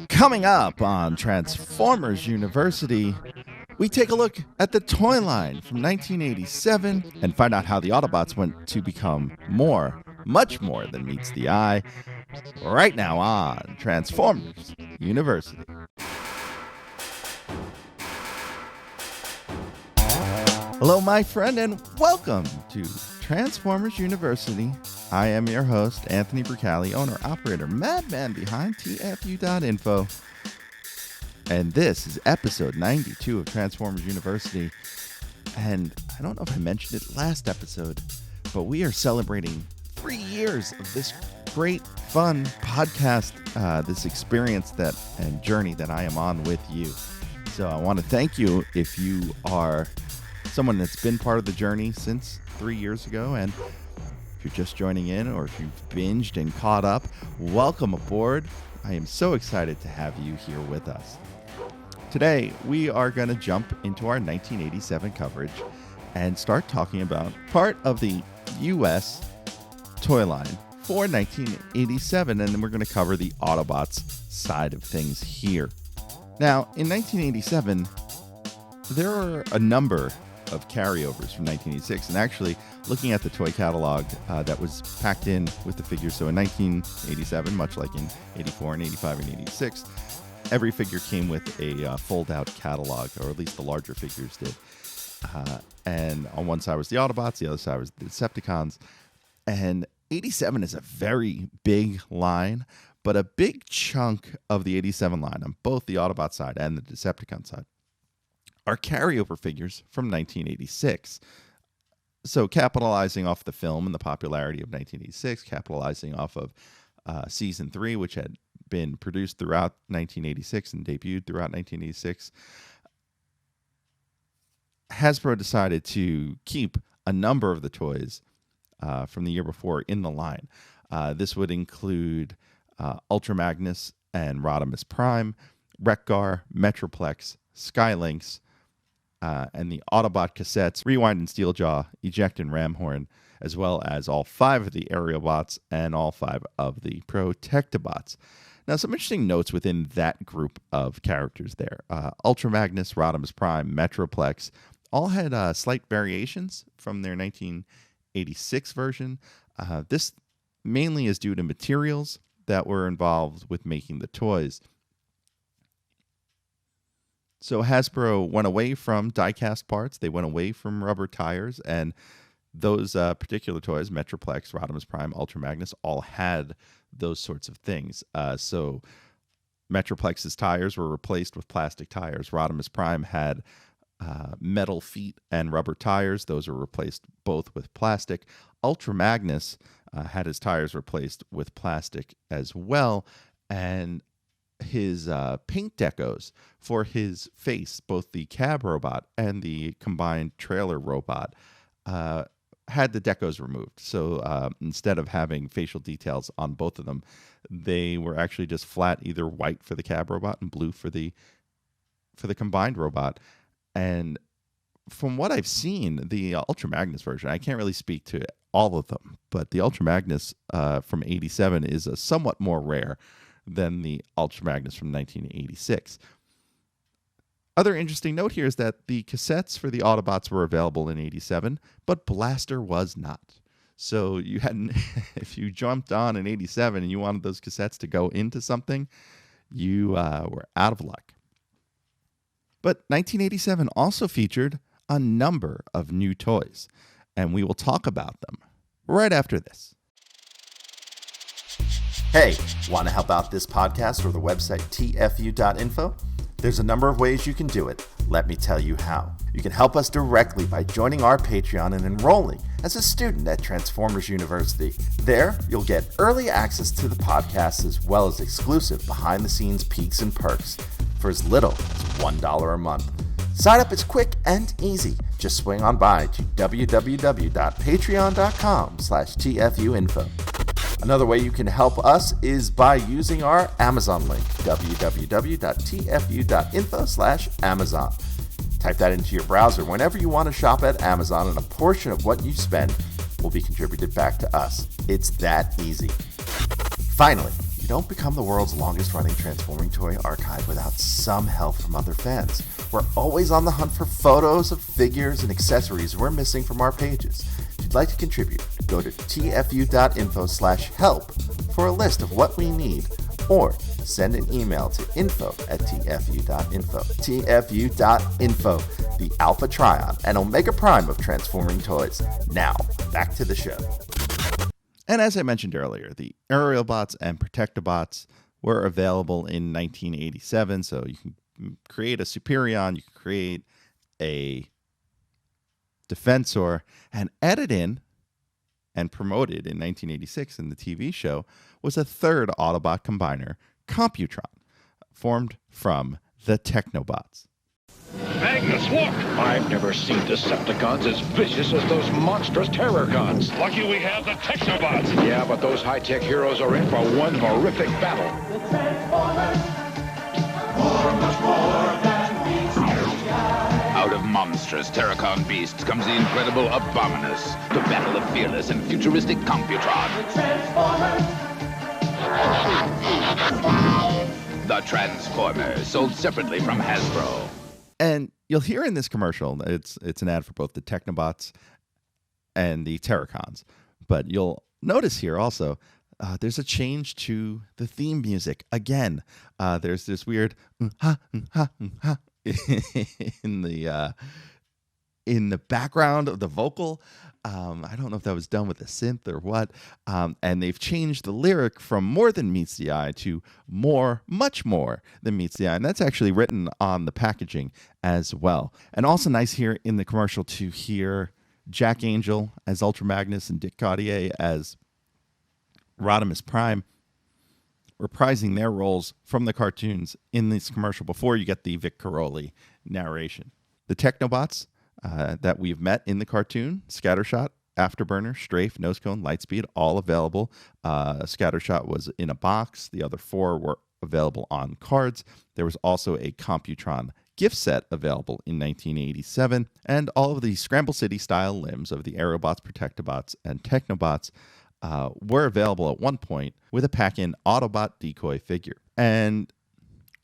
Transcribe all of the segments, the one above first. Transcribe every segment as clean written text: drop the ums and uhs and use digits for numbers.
Coming up on Transformers University, we take a look at the toy line from 1987 and find out how the Autobots went to become more, much more than meets the eye, right now on Transformers University. Hello, my friend, and welcome to Transformers University. I am your host, Anthony Bricali, owner, operator, madman behind TFU.INFO. And this is episode 92 of Transformers University. And I don't know if I mentioned it last episode, but we are celebrating 3 years of this great, fun podcast, this experience and journey that I am on with you. So I want to thank you if you are someone that's been part of the journey since 3 years ago, and if you're just joining in or if you've binged and caught up, welcome aboard. I am so excited to have you here with us. Today, we are going to jump into our 1987 coverage and start talking about part of the U.S. toy line for 1987, and then we're going to cover the Autobots side of things here. Now, in 1987, there are a number of carryovers from 1986, and actually looking at the toy catalog that was packed in with the figures. So in 1987, much like in 84 and 85 and 86, every figure came with a fold-out catalog, or at least the larger figures did. And on one side was the Autobots, the other side was the Decepticons. And 87 is a very big line, but a big chunk of the 87 line on both the Autobot side and the Decepticon side are carryover figures from 1986. So capitalizing off the film and the popularity of 1986, capitalizing off of Season 3, which had been produced throughout 1986 and debuted throughout 1986, Hasbro decided to keep a number of the toys from the year before in the line. This would include Ultra Magnus and Rodimus Prime, Wreck-Gar, Metroplex, Skylynx, and the Autobot cassettes, Rewind and Steeljaw, Eject and Ramhorn, as well as all 5 of the Aerialbots and all 5 of the Protectobots. Now, some interesting notes within that group of characters there. Ultra Magnus, Rodimus Prime, Metroplex, all had slight variations from their 1986 version. This mainly is due to materials that were involved with making the toys. So Hasbro went away from die-cast parts. They went away from rubber tires, and those particular toys, Metroplex, Rodimus Prime, Ultra Magnus, all had those sorts of things. So Metroplex's tires were replaced with plastic tires. Rodimus Prime had metal feet and rubber tires. Those were replaced both with plastic. Ultra Magnus had his tires replaced with plastic as well, and his paint decos for his face, both the cab robot and the combined trailer robot, had the decos removed. So instead of having facial details on both of them, they were actually just flat, either white for the cab robot and blue for the combined robot. And from what I've seen, the Ultra Magnus version, I can't really speak to all of them, but the Ultra Magnus from 87 is a somewhat more rare than the Ultra Magnus from 1986. Other interesting note here is that the cassettes for the Autobots were available in 87, but Blaster was not. So you hadn't, if you jumped on in 87 and you wanted those cassettes to go into something, you were out of luck. But 1987 also featured a number of new toys, and we will talk about them right after this. Hey, want to help out this podcast or the website TFU.INFO? There's a number of ways you can do it. Let me tell you how. You can help us directly by joining our Patreon and enrolling as a student at Transformers University. There, you'll get early access to the podcast as well as exclusive behind-the-scenes peeks and perks for as little as $1 a month. Sign up is quick and easy. Just swing on by to www.patreon.com/TFUINFO. Another way you can help us is by using our Amazon link, www.tfu.info/Amazon. Type that into your browser whenever you want to shop at Amazon, and a portion of what you spend will be contributed back to us. It's that easy. Finally, You don't become the world's longest running transforming toy archive without some help from other fans. We're always on the hunt for photos of figures and accessories we're missing from our pages. If you'd like to contribute, go to tfu.info/help for a list of what we need, or send an email to info@tfu.info. tfu.info, the Alpha Trion and Omega Prime of transforming toys. Now, back to the show. And as I mentioned earlier, the Aerialbots and Protectobots were available in 1987, so you can create a Superion, you can create a Defensor, and added in and promoted in 1986 in the TV show was a third Autobot combiner, Computron, formed from the Technobots. Magnus, look! I've never seen Decepticons as vicious as those monstrous Terrorcons. Lucky we have the Technobots. Yeah, but those high-tech heroes are in for one horrific battle. The Transformers, much more than meets the eye. Out of monstrous Terracon beasts comes the incredible Abominus, to battle the fearless and futuristic Computron. The Transformers. The Transformers, sold separately from Hasbro. And you'll hear in this commercial, it's an ad for both the Technobots and the Terracons. But you'll notice here also, there's a change to the theme music. Again, there's this weird in the background of the vocal. I don't know if that was done with a synth or what. And they've changed the lyric from more than meets the eye to more, much more than meets the eye. And that's actually written on the packaging as well. And also nice here in the commercial to hear Jack Angel as Ultra Magnus and Dick Gautier as Rodimus Prime reprising their roles from the cartoons in this commercial before you get the Vic Caroli narration. The Technobots that we've met in the cartoon, Scattershot, Afterburner, Strafe, Nosecone, Lightspeed, all available. Scattershot was in a box. The other four were available on cards. There was also a Computron gift set available in 1987, and all of the Scramble City-style limbs of the Aerobots, Protectobots, and Technobots were available at one point with a pack-in Autobot decoy figure. And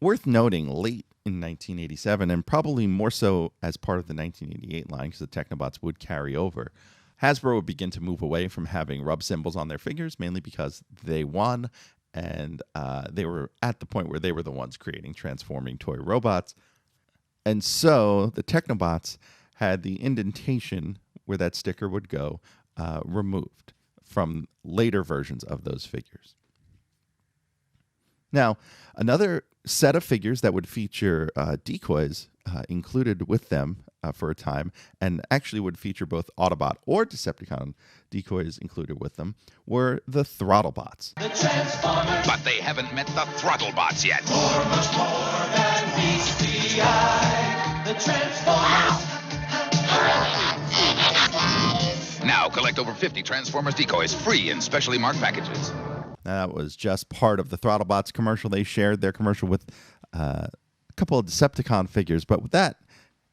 worth noting, late in 1987, and probably more so as part of the 1988 line, because the Technobots would carry over, Hasbro would begin to move away from having rub symbols on their figures, mainly because they won, and they were at the point where they were the ones creating transforming toy robots. And so the Technobots had the indentation where that sticker would go removed from later versions of those figures. Now, another set of figures that would feature decoys included with them for a time, and actually would feature both Autobot or Decepticon decoys included with them, were the Throttlebots. The Transformers. But they haven't met the Throttlebots yet. Much more than meets the eye. The Transformers. Now collect over 50 Transformers decoys free in specially marked packages. That was just part of the Throttlebots commercial. They shared their commercial with a couple of Decepticon figures, but that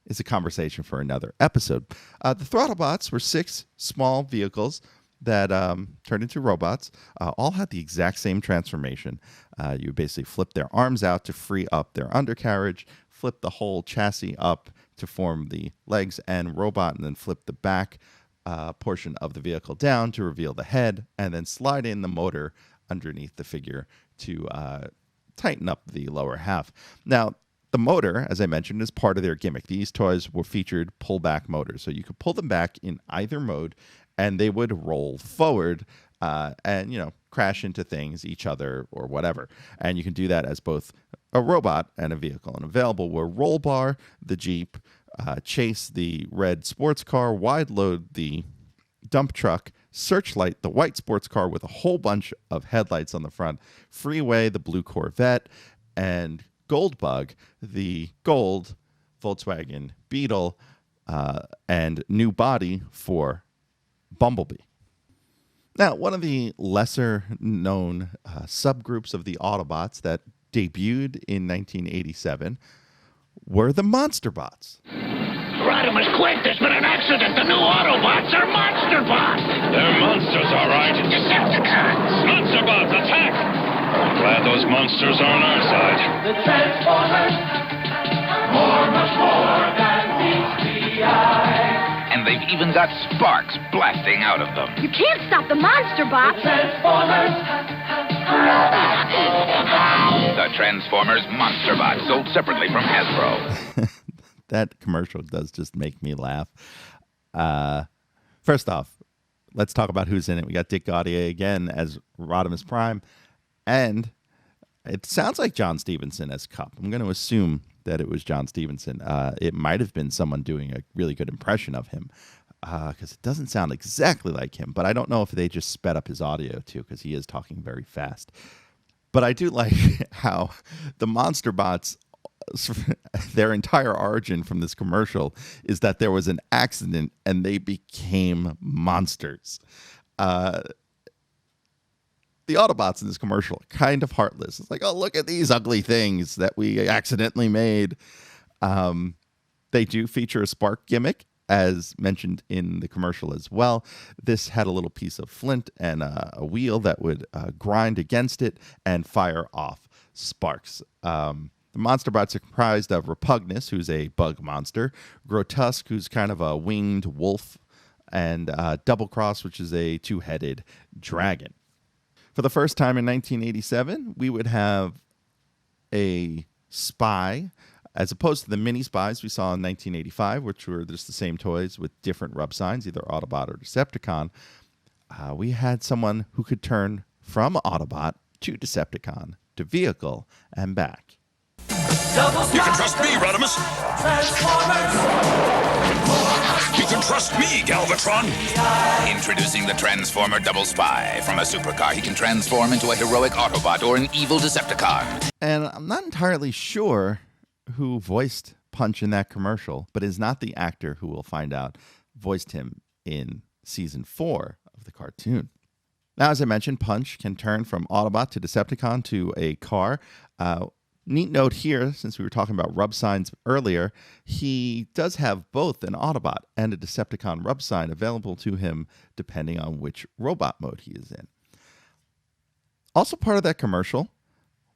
is a conversation for another episode. The Throttlebots were 6 small vehicles that turned into robots, all had the exact same transformation. You basically flip their arms out to free up their undercarriage, flip the whole chassis up to form the legs and robot, and then flip the back portion of the vehicle down to reveal the head, and then slide in the motor underneath the figure to tighten up the lower half. Now, the motor, as I mentioned, is part of their gimmick. These toys were featured pullback motors, so you could pull them back in either mode, and they would roll forward and, crash into things, each other, or whatever. And you can do that as both a robot and a vehicle. And available were Roll Bar, the Jeep, Chase, the red sports car, Wide Load, the dump truck, Searchlight, the white sports car with a whole bunch of headlights on the front, Freeway, the blue Corvette, and Goldbug, the gold Volkswagen Beetle, and new body for Bumblebee. Now, one of the lesser-known subgroups of the Autobots that debuted in 1987 were the Monsterbots. Rodimus, quick! There's been an accident! The new Autobots are Monsterbots! They're monsters, all right. Decepticons! Monsterbots, attack! Glad those monsters are on our side. The Transformers, much more than meets the eye. And they've even got sparks blasting out of them. You can't stop the monster, Bob. The Transformers, The Transformers Monsterbot, sold separately from Hasbro. That commercial does just make me laugh. First off, let's talk about who's in it. We got Dick Gaudier again as Rodimus Prime, and it sounds like John Stevenson as Cup. I'm going to assume that it was John Stevenson. It might have been someone doing a really good impression of him, because it doesn't sound exactly like him, but I don't know if they just sped up his audio too, because he is talking very fast. But I do like how the Monster Bots, their entire origin from this commercial is that there was an accident and they became monsters. The Autobots in this commercial are kind of heartless. It's like, oh, look at these ugly things that we accidentally made. They do feature a spark gimmick, as mentioned in the commercial as well. This had a little piece of flint and a wheel that would grind against it and fire off sparks. The Monster Bots are comprised of Repugnus, who's a bug monster, Grotesque, who's kind of a winged wolf, and Double Cross, which is a two-headed dragon. For the first time in 1987, we would have a spy, as opposed to the mini spies we saw in 1985, which were just the same toys with different rub signs, either Autobot or Decepticon. We had someone who could turn from Autobot to Decepticon to vehicle and back. You can trust me, Rodimus. Transformers, You can trust me, Galvatron. Introducing the Transformer Double Spy. From a supercar, he can transform into a heroic Autobot or an evil Decepticon. And I'm not entirely sure who voiced Punch in that commercial, but is not the actor who we'll find out voiced him in season 4 of the cartoon. Now, as I mentioned, Punch can turn from Autobot to Decepticon to a car. Neat note here, since we were talking about rub signs earlier, he does have both an Autobot and a Decepticon rub sign available to him depending on which robot mode he is in. Also part of that commercial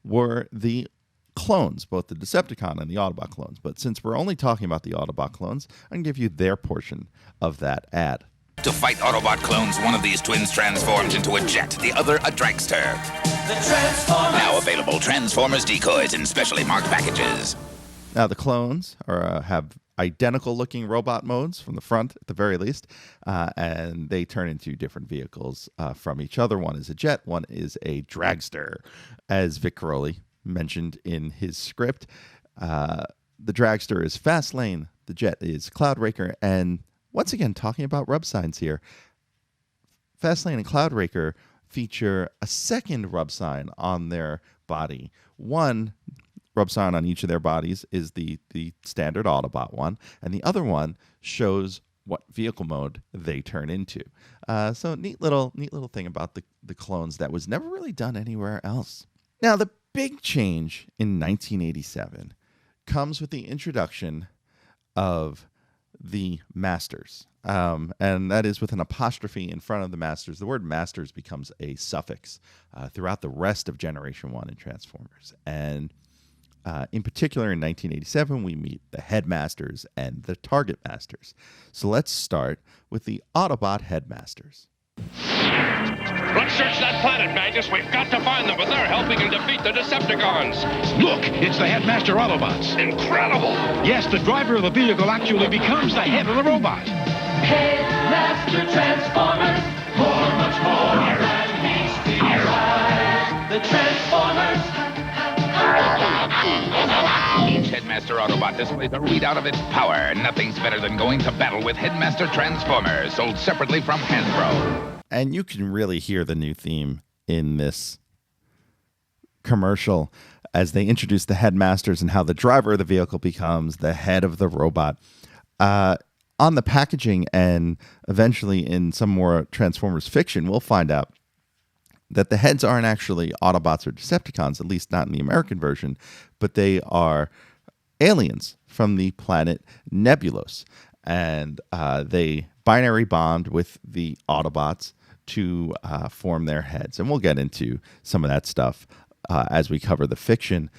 were the clones, both the Decepticon and the Autobot clones. But since we're only talking about the Autobot clones, I can give you their portion of that ad. To fight Autobot clones, one of these twins transforms into a jet, the other a dragster. the Transformers, Now available Transformers decoys in specially marked packages. Now, the clones have identical looking robot modes from the front, at the very least, and they turn into different vehicles from each other. One is a jet, one is a dragster. As Vic Caroli mentioned in his script, the dragster is Fastlane, the jet is Cloudraker, and once again, talking about rub signs here, Fastlane and Cloudraker feature a second rub sign on their body. One rub sign on each of their bodies is the standard Autobot one, and the other one shows what vehicle mode they turn into. So neat little thing about the clones that was never really done anywhere else. Now, the big change in 1987 comes with the introduction of the Masters, and that is with an apostrophe in front of the Masters. The word Masters becomes a suffix throughout the rest of Generation 1 in Transformers. And in particular, in 1987, we meet the Headmasters and the Target Masters. So let's start with the Autobot Headmasters. Let's search that planet, Magnus. We've got to find them, but they're helping him defeat the Decepticons. Look, it's the Headmaster Autobots. Incredible! Yes, the driver of the vehicle actually becomes the head of the robot. Headmaster Transformers, much more than meets the eye. The Transformers, Each Headmaster Autobot displays a readout of its power. Nothing's better than going to battle with Headmaster Transformers, sold separately from Hasbro. And you can really hear the new theme in this commercial as they introduce the Headmasters and how the driver of the vehicle becomes the head of the robot. On the packaging and eventually in some more Transformers fiction, we'll find out that the heads aren't actually Autobots or Decepticons, at least not in the American version, but they are aliens from the planet Nebulos. And they binary bond with the Autobots to form their heads. And we'll get into some of that stuff as we cover the fiction.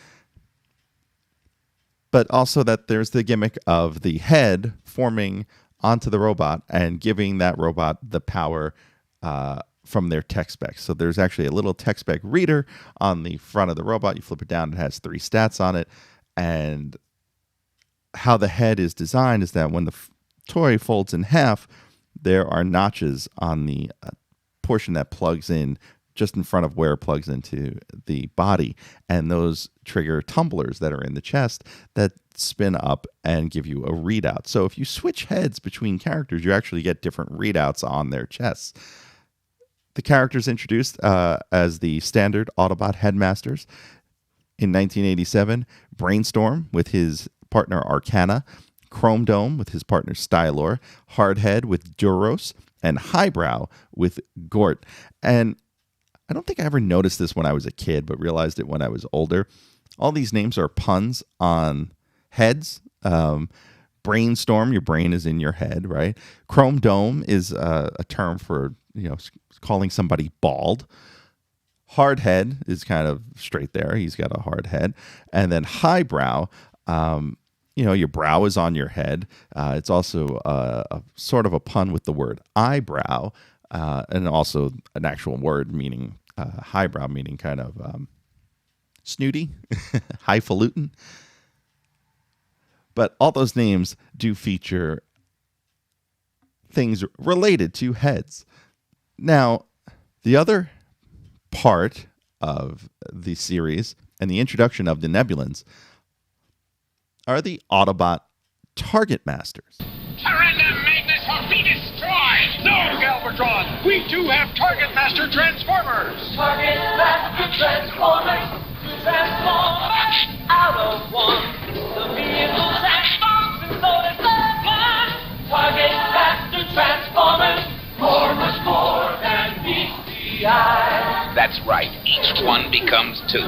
But also that there's the gimmick of the head forming onto the robot and giving that robot the power from their tech specs. So there's actually a little tech spec reader on the front of the robot. You flip it down, it has 3 stats on it. And how the head is designed is that when the toy folds in half, there are notches on the portion that plugs in just in front of where it plugs into the body. And those trigger tumblers that are in the chest that spin up and give you a readout. So if you switch heads between characters, you actually get different readouts on their chests. The characters introduced as the standard Autobot Headmasters. In 1987, Brainstorm with his partner Arcana, Chrome Dome with his partner Stylor, Hardhead with Duros, and Highbrow with Gort. And I don't think I ever noticed this when I was a kid, but realized it when I was older. All these names are puns on heads. Brainstorm, your brain is in your head, right? Chrome Dome is a term for, calling somebody bald. Hardhead is kind of straight there. He's got a hard head. And then Highbrow, your brow is on your head. It's also a sort of a pun with the word eyebrow. And also an actual word meaning highbrow, meaning kind of snooty, highfalutin. But all those names do feature things related to heads. Now, the other part of the series and the introduction of the Nebulans are the Autobot Target Masters. Surrender, Magnus, or be destroyed! No, Galvatron! We too have Target Master Transformers! Target Master Transformers to transform out of one. The vehicle transforms and so does the gun. Target Master Transformers, much more than meets the eye. That's right. Each one becomes 2.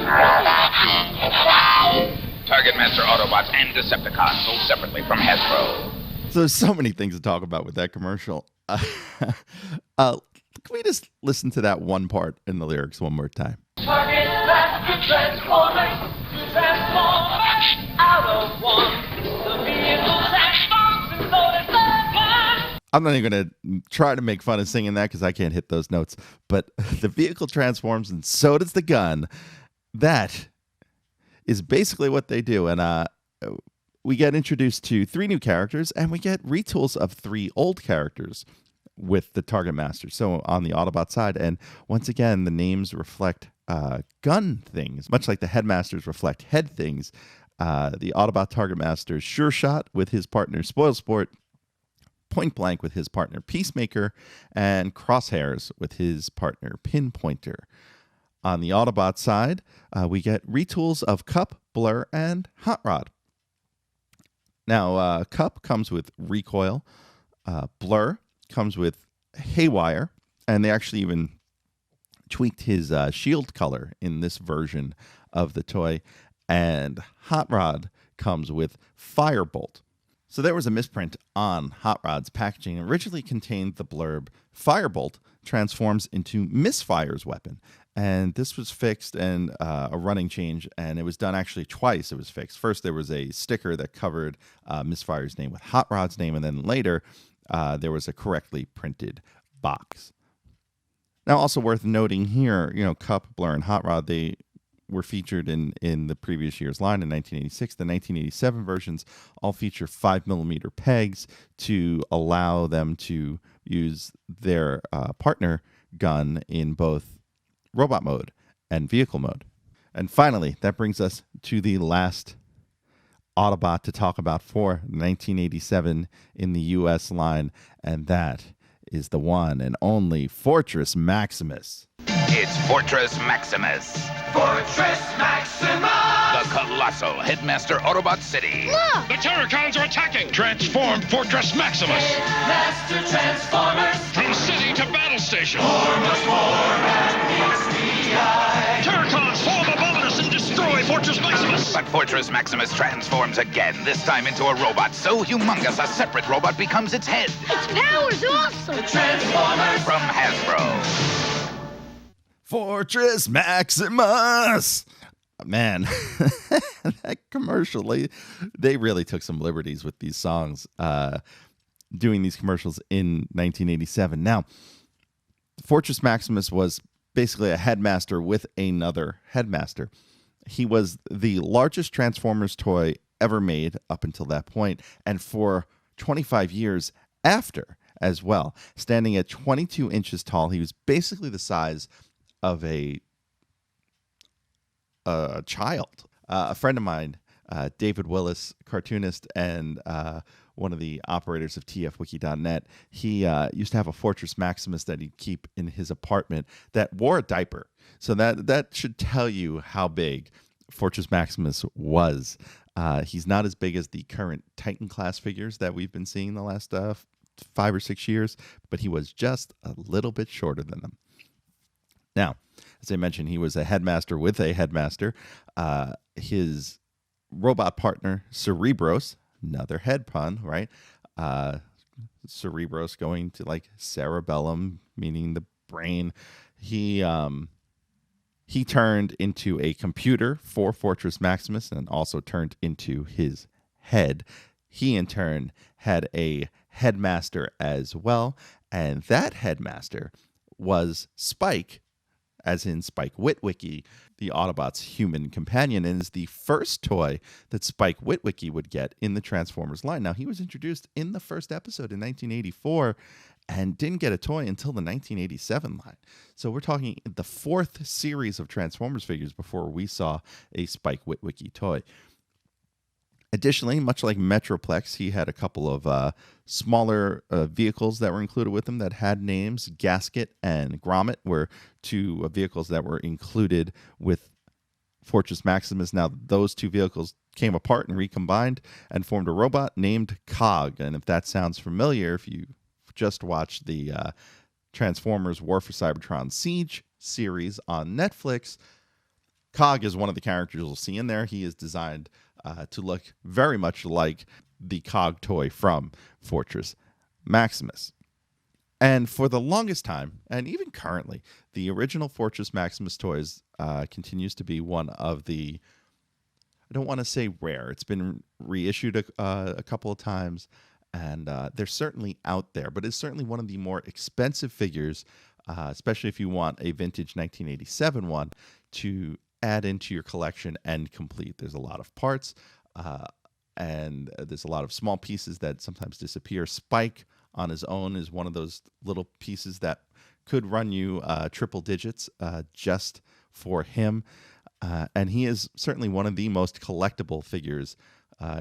Target Master Autobots and Decepticons sold separately from Hasbro. So there's so many things to talk about with that commercial. Can we just listen to that one part in the lyrics one more time? Target Master Transformers to transform out of one. The vehicle transforms and so does the gun. I'm not even going to try to make fun of singing that because I can't hit those notes. But the vehicle transforms and so does the gun. That is basically what they do. And we get introduced to 3 new characters, and we get retools of 3 old characters with the Target Masters. So on the Autobot side, and once again, the names reflect gun things, much like the Headmasters reflect head things. The Autobot Target Masters, Sure Shot with his partner Spoilsport, Point Blank with his partner Peacemaker, and Crosshairs with his partner Pinpointer. On the Autobot side, we get retools of Cup, Blur, and Hot Rod. Now, Cup comes with Recoil. Blur comes with Haywire. And they actually even tweaked his shield color in this version of the toy. And Hot Rod comes with Firebolt. So there was a misprint on Hot Rod's packaging. It originally contained the blurb, Firebolt transforms into Misfire's weapon. And this was fixed and a running change, and it was done actually twice. It was fixed. First, there was a sticker that covered Misfire's name with Hot Rod's name, and then later there was a correctly printed box. Now, also worth noting here, Cup, Blur, and Hot Rod, they were featured in the previous year's line in 1986. The 1987 versions all feature 5mm pegs to allow them to use their partner gun in both robot mode and vehicle mode. And finally, that brings us to the last Autobot to talk about for 1987 in the US line, and that is the one and only Fortress Maximus. It's Fortress Maximus, Fortress Maximus! the colossal Headmaster Autobot City. The Terracons are attacking! Transform Fortress Maximus! Master Transformers, From city to battle station! much more than meets the eye. Terracons, form above us and destroy by Fortress Maximus! But Fortress Maximus transforms again, this time into a robot so humongous a separate robot becomes its head. Its power's awesome. The Transformers. From Hasbro. Fortress Maximus! Man, that commercial, they really took some liberties with these songs, doing these commercials in 1987. Now, Fortress Maximus was basically a headmaster with another headmaster. He was the largest Transformers toy ever made up until that point, and for 25 years after as well. Standing at 22 inches tall, he was basically the size of a child. A friend of mine, David Willis, cartoonist and one of the operators of TFWiki.net, he used to have a Fortress Maximus that he'd keep in his apartment that wore a diaper. So that should tell you how big Fortress Maximus was. He's not as big as the current Titan class figures that we've been seeing the last 5 or 6 years, but he was just a little bit shorter than them. Now, as I mentioned, he was a headmaster with a headmaster. His robot partner, Cerebros, another head pun, right? Cerebros going to like cerebellum, meaning the brain. He turned into a computer for Fortress Maximus and also turned into his head. He, in turn, had a headmaster as well, and that headmaster was Spike, as in Spike Witwicky, the Autobots' human companion, and is the first toy that Spike Witwicky would get in the Transformers line. Now, he was introduced in the first episode in 1984 and didn't get a toy until the 1987 line. So we're talking the fourth series of Transformers figures before we saw a Spike Witwicky toy. Additionally, much like Metroplex, he had a couple of smaller vehicles that were included with him that had names. Gasket and Grommet were two vehicles that were included with Fortress Maximus. Now, those two vehicles came apart and recombined and formed a robot named Cog. And if that sounds familiar, if you just watched the Transformers War for Cybertron Siege series on Netflix, Cog is one of the characters you'll see in there. He is designed to look very much like the Cog toy from Fortress Maximus. And for the longest time, and even currently, the original Fortress Maximus toys continues to be one of the, I don't want to say rare, it's been reissued a couple of times, and they're certainly out there, but it's certainly one of the more expensive figures, especially if you want a vintage 1987 one, to add into your collection and complete. There's a lot of parts, and there's a lot of small pieces that sometimes disappear. Spike on his own is one of those little pieces that could run you triple digits just for him. And he is certainly one of the most collectible figures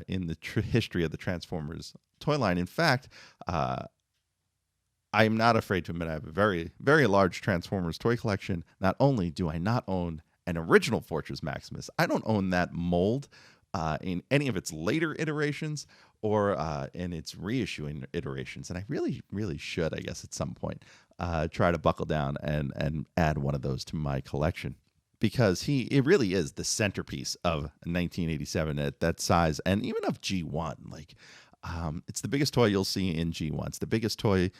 in the history of the Transformers toy line. In fact, I am not afraid to admit I have a very, very large Transformers toy collection. Not only do I not own an original Fortress Maximus, I don't own that mold in any of its later iterations or in its reissuing iterations. And I really, really should, I guess, at some point, try to buckle down and add one of those to my collection. Because it really is the centerpiece of 1987 at that size, and even of G1. Like, it's the biggest toy you'll see in G1. It's the biggest toy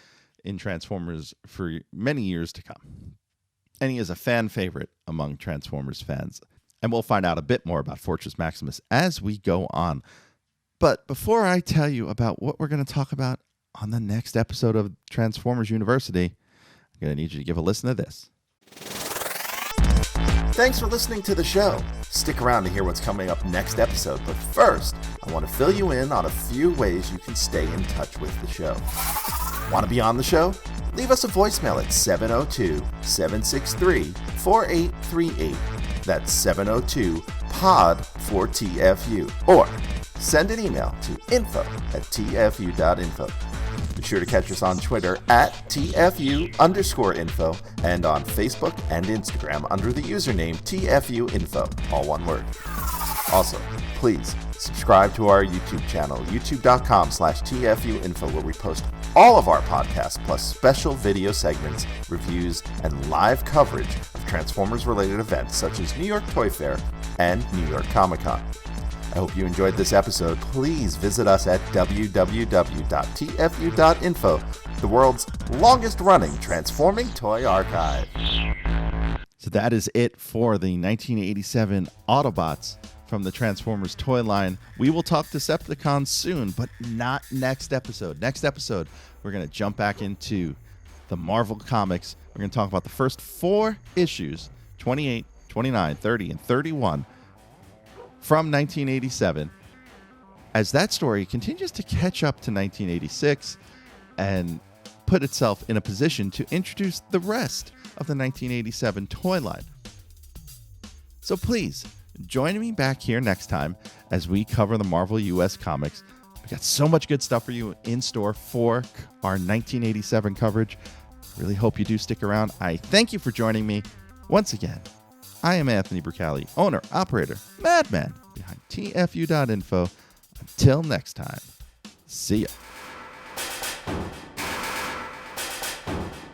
in Transformers for many years to come. And he is a fan favorite among Transformers fans. And we'll find out a bit more about Fortress Maximus as we go on. But before I tell you about what we're going to talk about on the next episode of Transformers University, I'm going to need you to give a listen to this. Thanks for listening to the show. Stick around to hear what's coming up next episode. But first, I want to fill you in on a few ways you can stay in touch with the show. Want to be on the show? Leave us a voicemail at 702-763-4838. That's 702-POD-4TFU. Or send an email to info@tfu.info. Be sure to catch us on Twitter at TFU_info and on Facebook and Instagram under the username TFU.INFO, all one word. Also, please subscribe to our YouTube channel, youtube.com/TFU.INFO, where we post all of our podcasts, plus special video segments, reviews, and live coverage of Transformers-related events such as New York Toy Fair and New York Comic-Con. I hope you enjoyed this episode. Please visit us at www.tfu.info, the world's longest-running transforming toy archive. So that is it for the 1987 Autobots from the Transformers toy line. We will talk Decepticons soon, but not next episode. Next episode, we're going to jump back into the Marvel Comics. We're going to talk about the first 4 issues, 28, 29, 30, and 31, from 1987, as that story continues to catch up to 1986 and put itself in a position to introduce the rest of the 1987 toy line. So please, join me back here next time as we cover the Marvel US comics. We got so much good stuff for you in store for our 1987 coverage. Really hope you do stick around. I thank you for joining me. Once again, I am Anthony Bricali, owner, operator, madman behind TFU.INFO. Until next time, see ya.